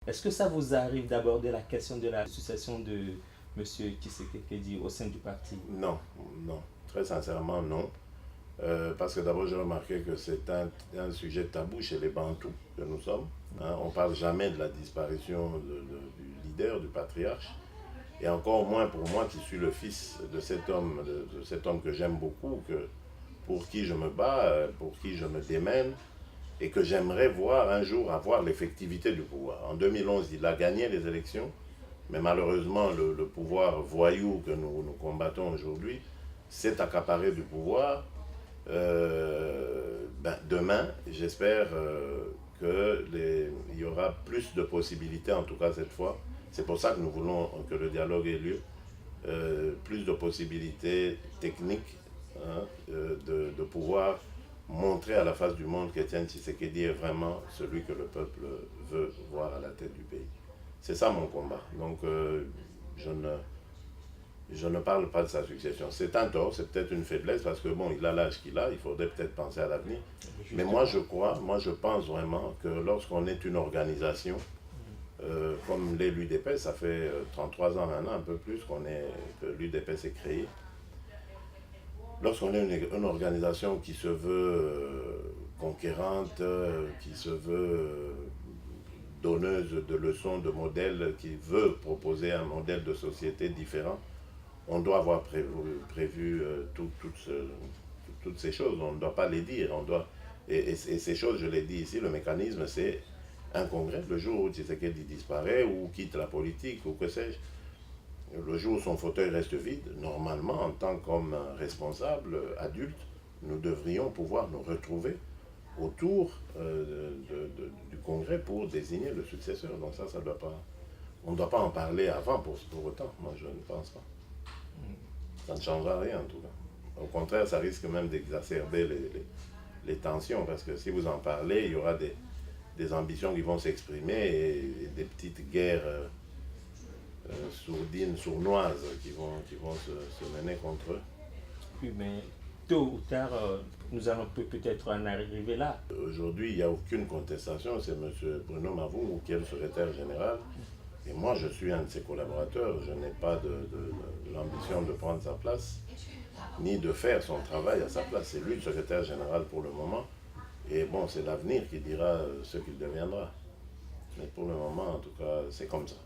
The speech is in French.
Est-ce que ça vous arrive d'aborder la question de la succession de M. Tshisekedi au sein du parti? Non, non. Très sincèrement, non. Parce que d'abord, j'ai remarqué que c'est un sujet tabou chez les Bantous que nous sommes. Hein. On ne parle jamais de la disparition du leader, du patriarche. Et encore moins pour moi qui suis le fils de cet homme que j'aime beaucoup, pour qui je me bats, pour qui je me démène, et que j'aimerais voir un jour avoir l'effectivité du pouvoir. En 2011, il a gagné les élections, mais malheureusement, le pouvoir voyou que nous combattons aujourd'hui s'est accaparé du pouvoir. Demain, j'espère qu'il y aura plus de possibilités, en tout cas cette fois. C'est pour ça que nous voulons que le dialogue ait lieu. Plus de possibilités techniques, hein, de pouvoir montrer à la face du monde qu'Étienne Tshisekedi est vraiment celui que le peuple veut voir à la tête du pays. C'est ça mon combat. Donc je ne parle pas de sa succession. C'est un tort, c'est peut-être une faiblesse parce que bon, il a l'âge qu'il a, il faudrait peut-être penser à l'avenir. Mais moi je pense vraiment que lorsqu'on est une organisation, comme l'est l'UDPS, ça fait 33 ans maintenant, un peu plus que l'UDPS est créée. Lorsqu'on est une organisation qui se veut conquérante, qui se veut donneuse de leçons, de modèles, qui veut proposer un modèle de société différent, on doit avoir prévu toutes ces choses. On ne doit pas les dire. Et ces choses, je l'ai dit ici, le mécanisme, c'est un congrès. Le jour où Tshisekedi disparaît ou quitte la politique ou que sais-je, le jour où son fauteuil reste vide, normalement, en tant qu'homme responsable, adulte, nous devrions pouvoir nous retrouver autour du congrès pour désigner le successeur. Donc ça doit pas... On ne doit pas en parler avant pour autant. Moi, je ne pense pas. Ça ne changera rien, en tout cas. Au contraire, ça risque même d'exacerber les tensions, parce que si vous en parlez, il y aura des ambitions qui vont s'exprimer et des petites guerres sourdines, sournoises qui vont se mener contre eux. Oui, mais tôt ou tard, nous allons peut-être en arriver là. Aujourd'hui, il n'y a aucune contestation, c'est M. Bruno Mavou qui est le secrétaire général. Et moi, je suis un de ses collaborateurs, je n'ai pas l'ambition de prendre sa place, ni de faire son travail à sa place. C'est lui le secrétaire général pour le moment. Et bon, c'est l'avenir qui dira ce qu'il deviendra. Mais pour le moment, en tout cas, c'est comme ça.